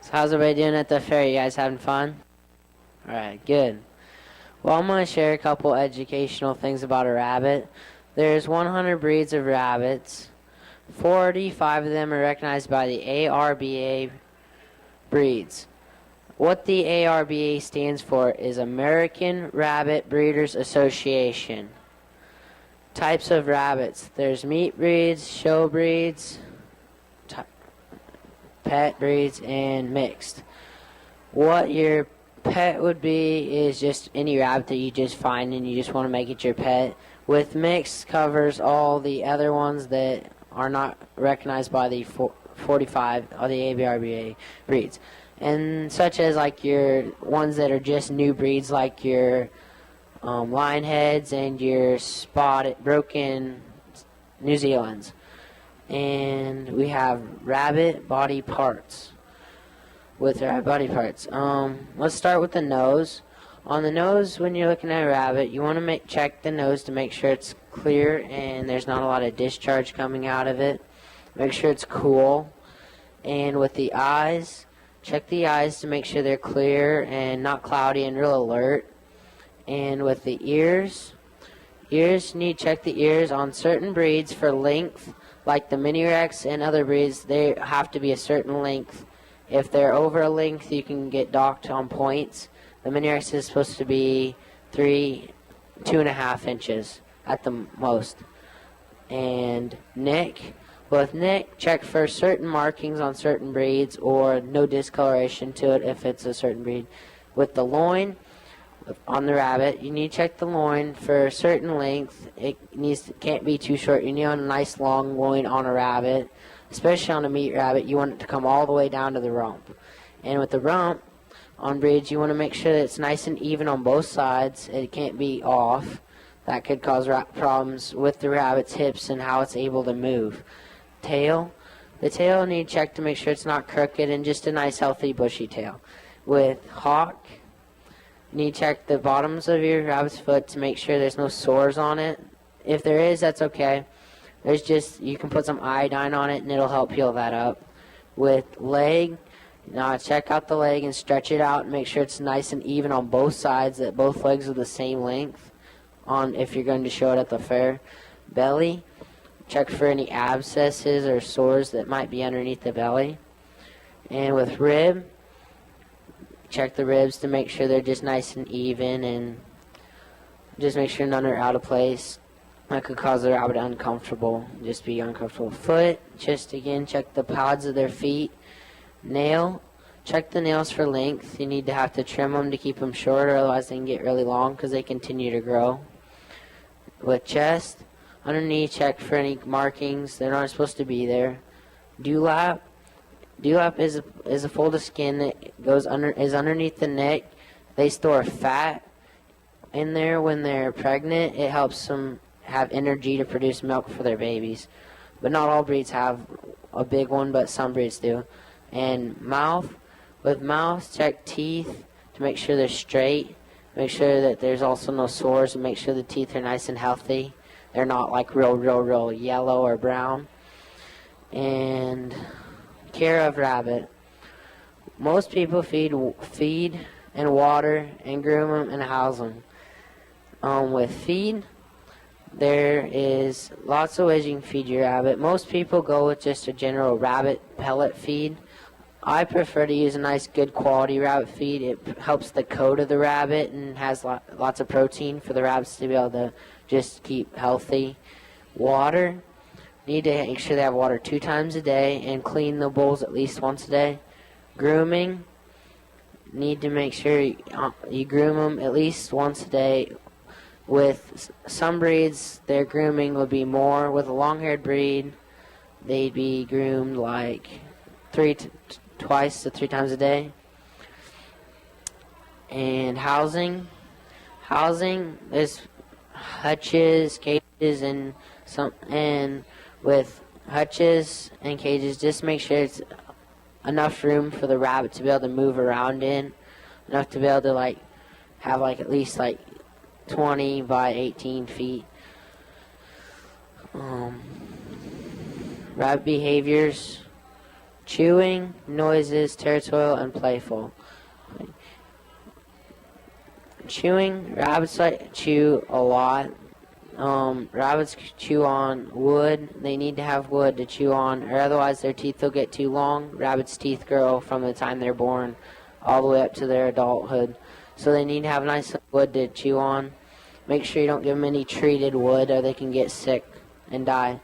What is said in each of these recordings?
So how's everybody doing at the fair? You guys having fun? Alright, good. Well, I'm going to share a couple educational things about a rabbit. There's 100 breeds of rabbits. 45 of them are recognized by the ARBA breeds. What the ARBA stands for is American Rabbit Breeders Association. Types of rabbits. There's meat breeds, show breeds, pet breeds, and mixed. What your pet would be is just any rabbit that you just find and you just want to make it your pet. With mixed covers all the other ones that are not recognized by the 45 or the ABRBA breeds. And such as like your ones that are just new breeds, like your lion heads and your spotted broken New Zealands. And we have rabbit body parts. With rabbit body parts, let's start with the nose. On the nose, when you're looking at a rabbit, you want to check the nose to make sure it's clear and there's not a lot of discharge coming out of it. Make sure it's cool. And with the eyes, check the eyes to make sure they're clear and not cloudy and real alert. And with the ears, you need to check the ears on certain breeds for length. Like the Mini Rex and other breeds, they have to be a certain length. If they're over a length, you can get docked on points. The Mini Rex is supposed to be 2.5 inches at the most. And neck, with neck, check for certain markings on certain breeds or no discoloration to it if it's a certain breed. With the loin, on the rabbit, you need to check the loin for a certain length. It can't be too short. You need a nice long loin on a rabbit, especially on a meat rabbit. You want it to come all the way down to the rump. And with the rump on breeds, you want to make sure that it's nice and even on both sides. It can't be off. That could cause problems with the rabbit's hips and how it's able to move. Tail, the tail need to check to make sure it's not crooked and just a nice healthy bushy tail. With hawk, you need to check the bottoms of your rabbit's foot to make sure there's no sores on it. If there is, that's okay. You can put some iodine on it and it'll help heal that up. With leg, now check out the leg and stretch it out and make sure it's nice and even on both sides, that both legs are the same length if you're going to show it at the fair. Belly, check for any abscesses or sores that might be underneath the belly. And with rib, check the ribs to make sure they're just nice and even and just make sure none are out of place. That could cause the rabbit uncomfortable, just be uncomfortable. Foot, just again check the pads of their feet. Nail, check the nails for length. You need to have to trim them to keep them short, or otherwise they can get really long because they continue to grow. With chest, underneath, check for any markings. They're not supposed to be there. Dewlap, Dewlap is a fold of skin that is underneath the neck. They store fat in there when they're pregnant. It helps them have energy to produce milk for their babies. But not all breeds have a big one, but some breeds do. And mouth, with mouth, check teeth to make sure they're straight. Make sure that there's also no sores, and make sure the teeth are nice and healthy. They're not like real yellow or brown. And care of rabbit. Most people feed and water and groom them and house them. With feed, there is lots of ways you can feed your rabbit. Most people go with just a general rabbit pellet feed. I prefer to use a nice good quality rabbit feed. It helps the coat of the rabbit and has lots of protein for the rabbits to be able to just keep healthy. Water, need to make sure they have water 2 times a day and clean the bowls at least once a day. Grooming, need to make sure you groom them at least once a day. With some breeds, their grooming would be more. With a long-haired breed, they'd be groomed like twice to 3 times a day. And housing, there's hutches, cages, and with hutches and cages, just make sure it's enough room for the rabbit to be able to move around in, enough to be able to have at least 20 by 18 feet. Rabbit behaviors, Chewing, noises, territorial, and playful. Chewing, rabbits like chew a lot. Rabbits chew on wood. They need to have wood to chew on, or otherwise their teeth will get too long. Rabbits' teeth grow from the time they're born all the way up to their adulthood. So they need to have nice wood to chew on. Make sure you don't give them any treated wood or they can get sick and die.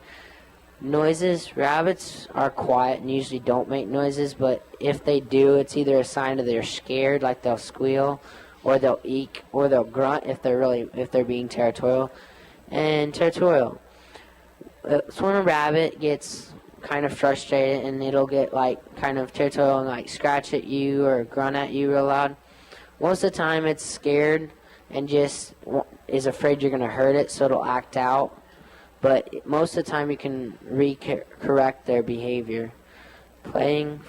Noises, rabbits are quiet and usually don't make noises, but if they do, it's either a sign that they're scared, like they'll squeal, or they'll eek, or they'll grunt if they're being territorial. And territorial. So when a rabbit gets kind of frustrated and it'll get like kind of territorial and like scratch at you or grunt at you real loud, most of the time it's scared and just is afraid you're going to hurt it, so it'll act out. But most of the time you can correct their behavior. Playing.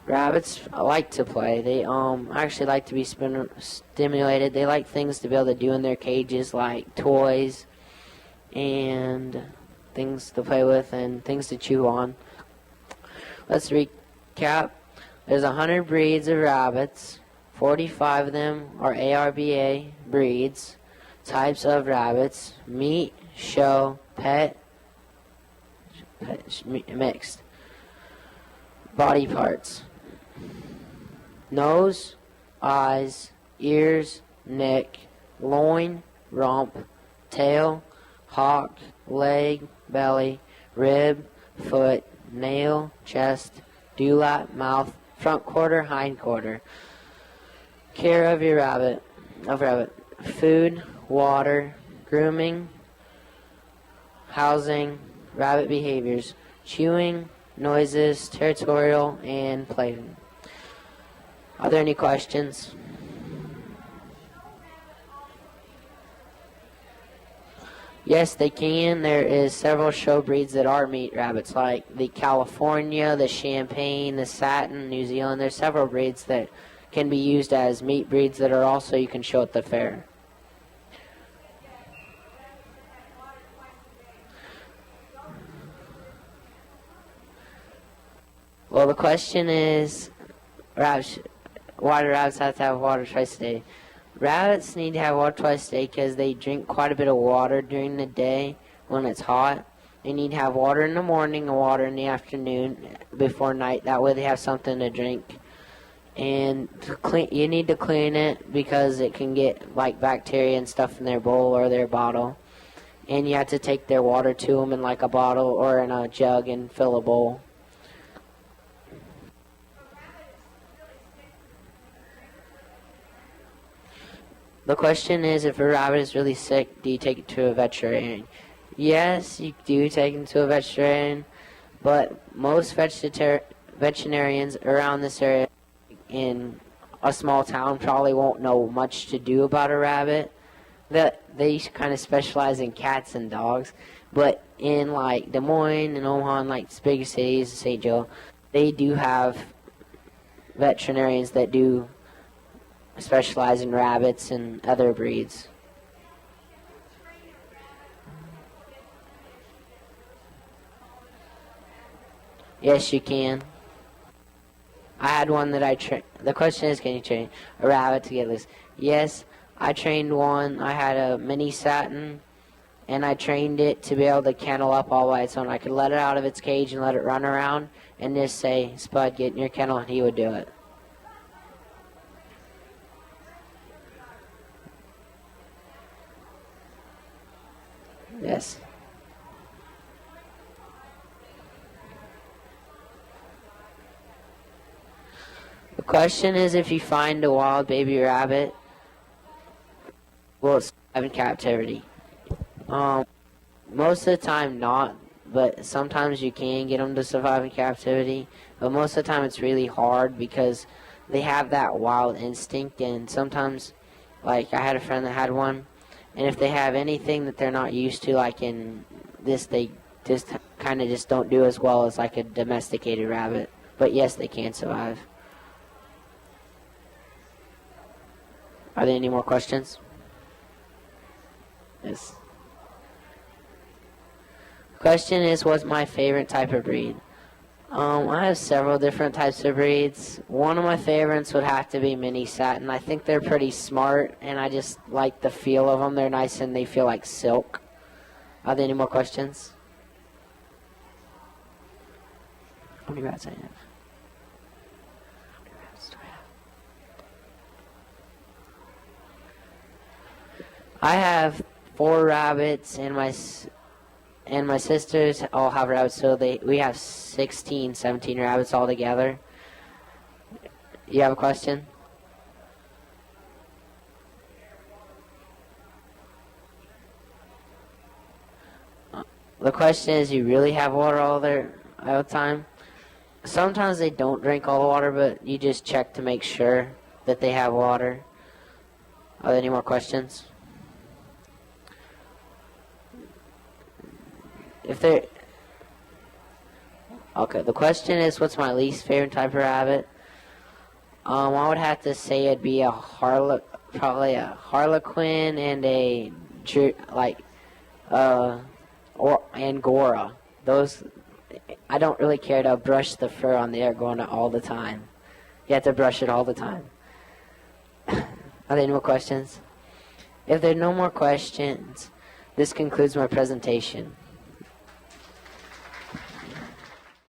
Rabbits like to play. They actually like to be stimulated. They like things to be able to do in their cages, like toys and things to play with and things to chew on. Let's recap. There's 100 breeds of rabbits. 45 of them are ARBA breeds. Types of rabbits: meat, show, pet mixed. Body parts: nose, eyes, ears, neck, loin, rump, tail, hock, leg, belly, rib, foot, nail, chest, dewlap, mouth, front quarter, hind quarter. Care of your rabbit. Food, water, grooming, housing, rabbit behaviors: chewing, noises, territorial, and playing. Are there any questions? Yes, they can. There is several show breeds that are meat rabbits, like the California, the Champagne, the Satin, New Zealand. There's several breeds that can be used as meat breeds that are also you can show at the fair. Well, the question is, why do rabbits have to have water twice a day? Rabbits need to have water twice a day because they drink quite a bit of water during the day when it's hot. They need to have water in the morning and water in the afternoon before night. That way they have something to drink. And you need to clean it because it can get like bacteria and stuff in their bowl or their bottle. And you have to take their water to them in like a bottle or in a jug and fill a bowl. The question is, if a rabbit is really sick, do you take it to a veterinarian? Yes, you do take it to a veterinarian, but most veterinarians around this area in a small town probably won't know much to do about a rabbit. They kind of specialize in cats and dogs, but in like Des Moines and Omaha and like bigger cities, St. Joe, they do have veterinarians that do specialize in rabbits and other breeds. Yes, you can. I had one that I trained. The question is, can you train a rabbit to get loose? Yes, I trained one. I had a mini satin, and I trained it to be able to kennel up all by its own. I could let it out of its cage and let it run around and just say, Spud, get in your kennel, and he would do it. Yes. The question is, if you find a wild baby rabbit, will it survive in captivity? Most of the time not, but sometimes you can get them to survive in captivity. But most of the time it's really hard because they have that wild instinct, and sometimes, like I had a friend that had one, and if they have anything that they're not used to, like in this, they just kind of just don't do as well as like a domesticated rabbit. But yes, they can survive. Are there any more questions? Yes. The question is, what's my favorite type of breed? I have several different types of breeds. One of my favorites would have to be mini satin. I think they're pretty smart, and I just like the feel of them. They're nice and they feel like silk. Are there any more questions? How many rats I have? How many rats do I have? I have 4 rabbits, and my sisters all have rabbits, so we have 16, 17 rabbits all together. You have a question? The question is, you really have water all the time? Sometimes they don't drink all the water, but you just check to make sure that they have water. Are there any more questions? If there, okay, the question is, what's my least favorite type of rabbit? I would have to say it'd be probably a harlequin and a or Angora. Those, I don't really care to brush the fur on the Angora all the time. You have to brush it all the time. Are there any more questions? If there are no more questions, this concludes my presentation.